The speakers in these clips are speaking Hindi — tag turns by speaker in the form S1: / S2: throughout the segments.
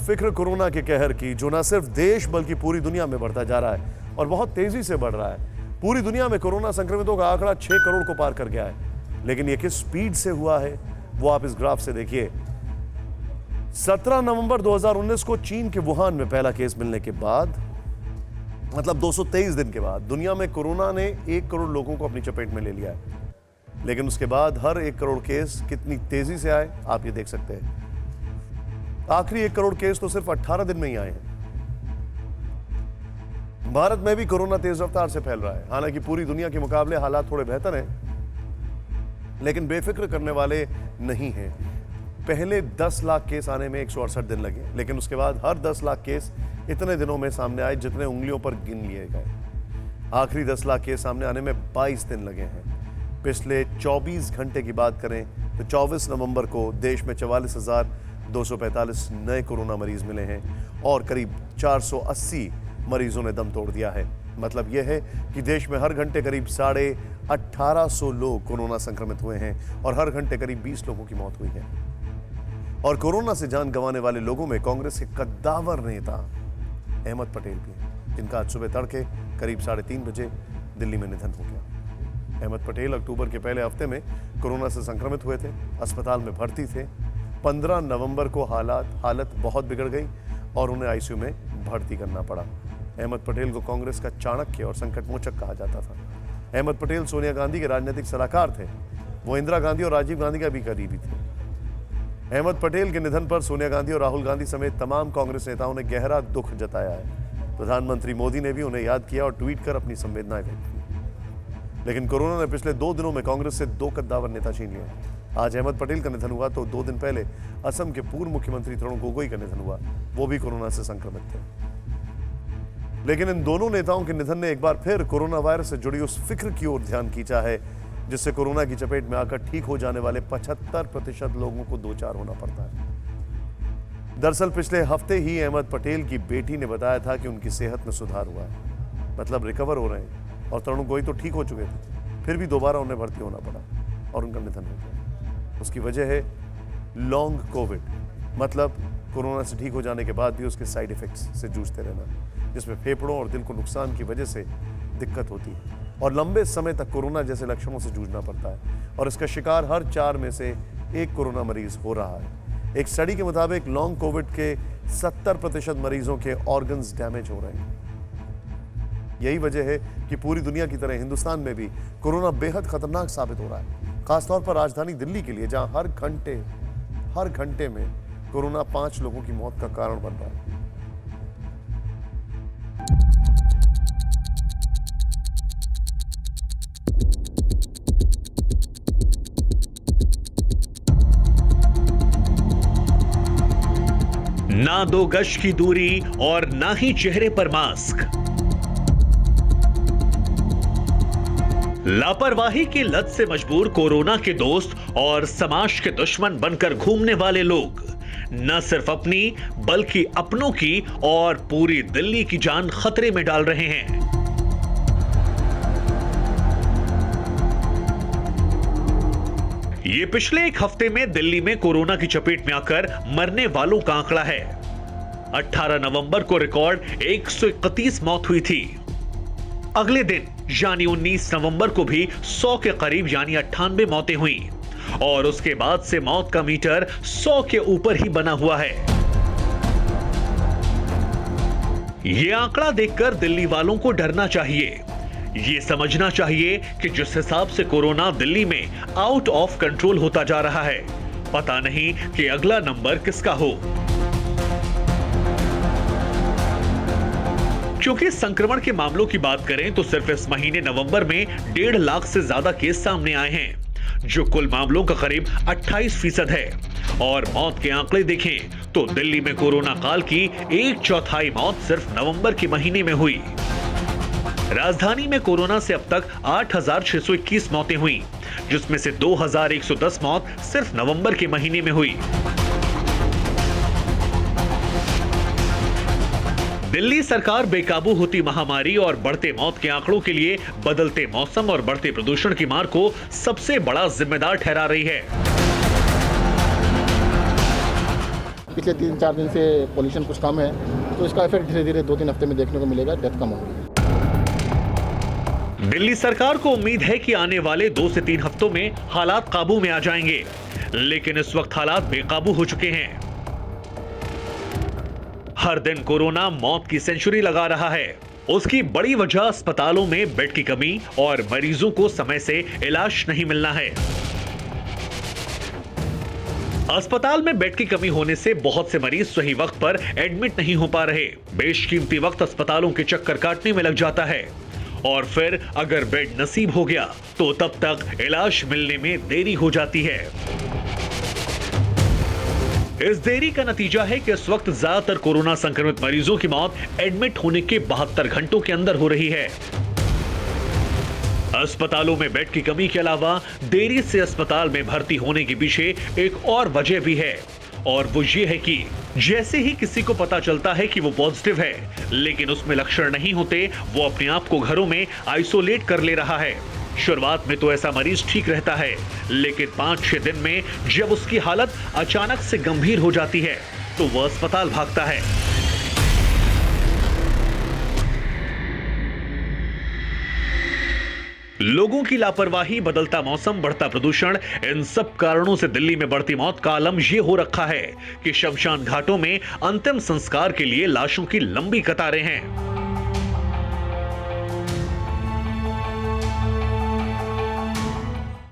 S1: फिक्र कोरोना के कहर की, जो न सिर्फ देश बल्कि पूरी दुनिया में बढ़ता जा रहा है और बहुत तेजी से बढ़ रहा है। पूरी दुनिया में कोरोना संक्रमितों का आंकड़ा 6 करोड़ को पार कर गया है, लेकिन यह किस स्पीड से हुआ है वो आप इस ग्राफ से देखिए। 17 नवंबर 2019 को चीन के वुहान में पहला केस मिलने के बाद, मतलब 223 दिन के बाद, दुनिया में कोरोना ने 1 करोड़ लोगों को अपनी चपेट में ले लिया है। लेकिन उसके बाद हर 1 करोड़ केस कितनी तेजी से आए आप ये देख सकते हैं। आखिरी 1 करोड़ केस तो सिर्फ 18 दिन में ही आए हैं। भारत में भी कोरोना तेज रफ्तार से फैल रहा है। हालांकि पूरी दुनिया के मुकाबले हालात थोड़े बेहतर हैं, लेकिन बेफिक्र करने वाले नहीं हैं। पहले 10 लाख केस आने में 168 दिन लगे, लेकिन उसके बाद हर 10 लाख केस इतने दिनों में सामने आए जितने उंगलियों पर गिन लिए गए। आखिरी 10 लाख केस सामने आने में 22 दिन लगे हैं। पिछले 24 घंटे की बात करें तो 24 नवंबर को देश में 44,245 नए कोरोना मरीज मिले हैं और करीब 480 मरीजों ने दम तोड़ दिया है। मतलब यह है कि देश में हर घंटे करीब 1850 लोग कोरोना संक्रमित हुए हैं और हर घंटे करीब 20 लोगों की मौत हुई है। और कोरोना से जान गंवाने वाले लोगों में कांग्रेस के कद्दावर नेता अहमद पटेल भी हैं, जिनका आज सुबह तड़के करीब 3:30 बजे दिल्ली में निधन हो गया। अहमद पटेल अक्टूबर के पहले हफ्ते में कोरोना से संक्रमित हुए थे, अस्पताल में भर्ती थे। 15 नवंबर को हालत बहुत बिगड़ गई और उन्हें आईसीयू में भर्ती करना पड़ा। अहमद पटेल को कांग्रेस का चाणक्य और संकटमोचक कहा जाता था। अहमद पटेल सोनिया गांधी के राजनीतिक सलाहकार थे। वो इंदिरा गांधी और राजीव गांधी का भी करीबी थे। अहमद पटेल के निधन पर सोनिया गांधी और राहुल गांधी समेत तमाम कांग्रेस नेताओं ने गहरा दुख जताया है। प्रधानमंत्री मोदी ने भी उन्हें याद किया और ट्वीट कर अपनी संवेदनाएं व्यक्त की। लेकिन कोरोना ने पिछले 2 दिनों में कांग्रेस से 2 कद्दावर नेता छीन लिए। आज अहमद पटेल का निधन हुआ तो 2 दिन पहले असम के पूर्व मुख्यमंत्री तरुण गोगोई का निधन हुआ। वो भी कोरोना से संक्रमित थे। लेकिन इन दोनों नेताओं के निधन ने एक बार फिर कोरोना वायरस से जुड़ी उस फिक्र की ओर ध्यान खींचा है जिससे कोरोना की चपेट में आकर ठीक हो जाने वाले 75% लोगों को 2-4 होना पड़ता है। दरअसल पिछले हफ्ते ही अहमद पटेल की बेटी ने बताया था कि उनकी सेहत में सुधार हुआ है, मतलब रिकवर हो रहे हैं, और तरुण गोगोई तो ठीक हो चुके थे, फिर भी दोबारा उन्हें भर्ती होना पड़ा और उनका निधन हो गया। उसकी वजह है लॉन्ग कोविड, मतलब कोरोना से ठीक हो जाने के बाद भी उसके साइड इफेक्ट्स से जूझते रहना, जिसमें फेफड़ों और दिल को नुकसान की वजह से दिक्कत होती है और लंबे समय तक कोरोना जैसे लक्षणों से जूझना पड़ता है। और इसका शिकार हर 4 में से 1 कोरोना मरीज हो रहा है। एक स्टडी के मुताबिक लॉन्ग कोविड के 70% मरीजों के ऑर्गन्स डैमेज हो रहे हैं। यही वजह है कि पूरी दुनिया की तरह हिंदुस्तान में भी कोरोना बेहद खतरनाक साबित हो रहा है, खासतौर पर राजधानी दिल्ली के लिए, जहां हर घंटे में कोरोना 5 लोगों की मौत का कारण बन रहा है।
S2: ना 2 गज की दूरी और ना ही चेहरे पर मास्क। लापरवाही की लत से मजबूर कोरोना के दोस्त और समाज के दुश्मन बनकर घूमने वाले लोग न सिर्फ अपनी बल्कि अपनों की और पूरी दिल्ली की जान खतरे में डाल रहे हैं। ये पिछले 1 हफ्ते में दिल्ली में कोरोना की चपेट में आकर मरने वालों का आंकड़ा है। 18 नवंबर को रिकॉर्ड 131 मौत हुई थी। अगले दिन यानी 19 नवंबर को भी 100 के करीब यानी 98 मौतें हुई और उसके बाद से मौत का मीटर 100 के ऊपर ही बना हुआ है। यह आंकड़ा देखकर दिल्ली वालों को डरना चाहिए। ये समझना चाहिए कि जिस हिसाब से कोरोना दिल्ली में आउट ऑफ कंट्रोल होता जा रहा है, पता नहीं कि अगला नंबर किसका हो। क्योंकि संक्रमण के मामलों की बात करें तो सिर्फ इस महीने नवंबर में 1.5 लाख से ज्यादा केस सामने आए हैं, जो कुल मामलों का करीब 28% है। और मौत के आंकड़े देखें तो दिल्ली में कोरोना काल की 1/4 मौत सिर्फ नवंबर के महीने में हुई। राजधानी में कोरोना से अब तक 8,621 मौतें हुई, जिसमें से 2,110 मौत सिर्फ नवंबर के महीने में हुई। दिल्ली सरकार बेकाबू होती महामारी और बढ़ते मौत के आंकड़ों के लिए बदलते मौसम और बढ़ते प्रदूषण की मार को सबसे बड़ा जिम्मेदार ठहरा रही है।
S3: पिछले 3-4 दिन से पोल्यूशन कुछ कम है, तो इसका इफेक्ट धीरे धीरे 2-3 हफ्ते में देखने को मिलेगा, डेथ कम होगी।
S2: दिल्ली सरकार को उम्मीद है कि आने वाले 2 से 3 हफ्तों में हालात काबू में आ जाएंगे, लेकिन इस वक्त हालात बेकाबू हो चुके हैं। हर दिन कोरोना मौत की सेंचुरी लगा रहा है। उसकी बड़ी वजह अस्पतालों में बेड की कमी और मरीजों को समय से इलाज नहीं मिलना है। अस्पताल में बेड की कमी होने से बहुत से मरीज सही वक्त पर एडमिट नहीं हो पा रहे। बेशकीमती वक्त अस्पतालों के चक्कर काटने में लग जाता है और फिर अगर बेड नसीब हो गया तो तब तक इलाज मिलने में देरी हो जाती है। इस देरी का नतीजा है कि इस वक्त ज्यादातर कोरोना संक्रमित मरीजों की मौत एडमिट होने के 72 घंटों के अंदर हो रही है। अस्पतालों में बेड की कमी के अलावा देरी से अस्पताल में भर्ती होने के पीछे एक और वजह भी है, और वो ये है कि जैसे ही किसी को पता चलता है कि वो पॉजिटिव है, लेकिन उसमें लक्षण नहीं होते, वो अपने आप को घरों में आइसोलेट कर ले रहा है। शुरुआत में तो ऐसा मरीज ठीक रहता है, लेकिन 5-6 दिन में जब उसकी हालत अचानक से गंभीर हो जाती है तो वह अस्पताल भागता है। लोगों की लापरवाही, बदलता मौसम, बढ़ता प्रदूषण, इन सब कारणों से दिल्ली में बढ़ती मौत का आलम यह हो रखा है कि शमशान घाटों में अंतिम संस्कार के लिए लाशों की लंबी कतारें हैं।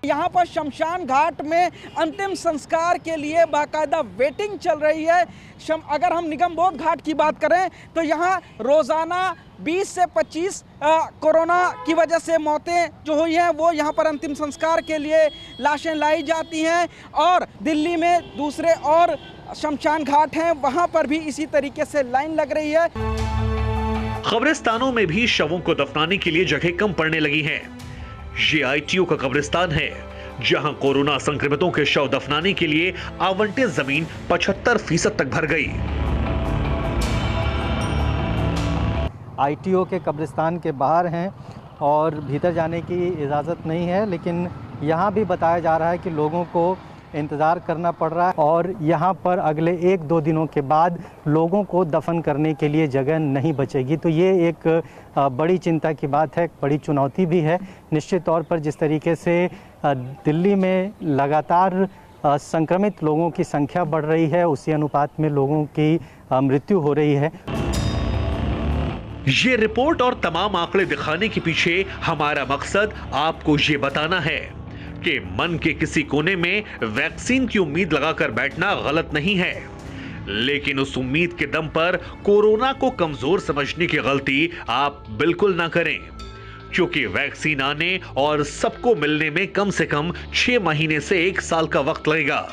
S4: यहाँ पर शमशान घाट में अंतिम संस्कार के लिए बाकायदा वेटिंग चल रही है। अगर हम निगमबोध घाट की बात करें तो यहाँ रोजाना 20 से 25 कोरोना की वजह से मौतें जो हुई हैं वो यहाँ पर अंतिम संस्कार के लिए लाशें लाई जाती हैं। और दिल्ली में दूसरे और शमशान घाट हैं, वहाँ पर भी इसी तरीके से लाइन लग रही है।
S2: कब्रिस्तानों में भी शवों को दफनाने के लिए जगह कम पड़ने लगी है। ये आईटीओ का कब्रिस्तान है, जहां कोरोना संक्रमितों के शव दफनाने के लिए आवंटित जमीन 75% तक भर गई।
S5: आईटीओ के कब्रिस्तान के बाहर हैं और भीतर जाने की इजाज़त नहीं है, लेकिन यहाँ भी बताया जा रहा है कि लोगों को इंतज़ार करना पड़ रहा है और यहाँ पर अगले 1-2 दिनों के बाद लोगों को दफन करने के लिए जगह नहीं बचेगी। तो ये एक बड़ी चिंता की बात है, बड़ी चुनौती भी है। निश्चित तौर पर जिस तरीके से दिल्ली में लगातार संक्रमित लोगों की संख्या बढ़ रही है, उसी अनुपात में लोगों की मृत्यु हो रही है।
S2: ये रिपोर्ट और तमाम आंकड़े दिखाने के पीछे हमारा मकसद आपको ये बताना है कि मन के किसी कोने में वैक्सीन की उम्मीद लगाकर बैठना गलत नहीं है, लेकिन उस उम्मीद के दम पर कोरोना को कमजोर समझने की गलती आप बिल्कुल ना करें, क्योंकि वैक्सीन आने और सबको मिलने में कम से कम 6 महीने से 1 साल का वक्त लगेगा।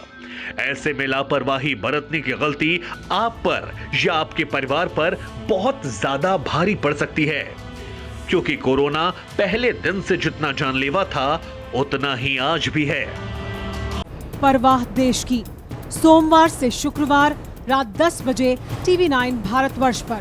S2: ऐसे में लापरवाही बरतने की गलती आप पर या आपके परिवार पर बहुत ज्यादा भारी पड़ सकती है, क्योंकि कोरोना पहले दिन से जितना जानलेवा था उतना ही आज भी है।
S6: परवाह देश की, सोमवार से शुक्रवार रात 10 बजे TV9 भारतवर्ष पर।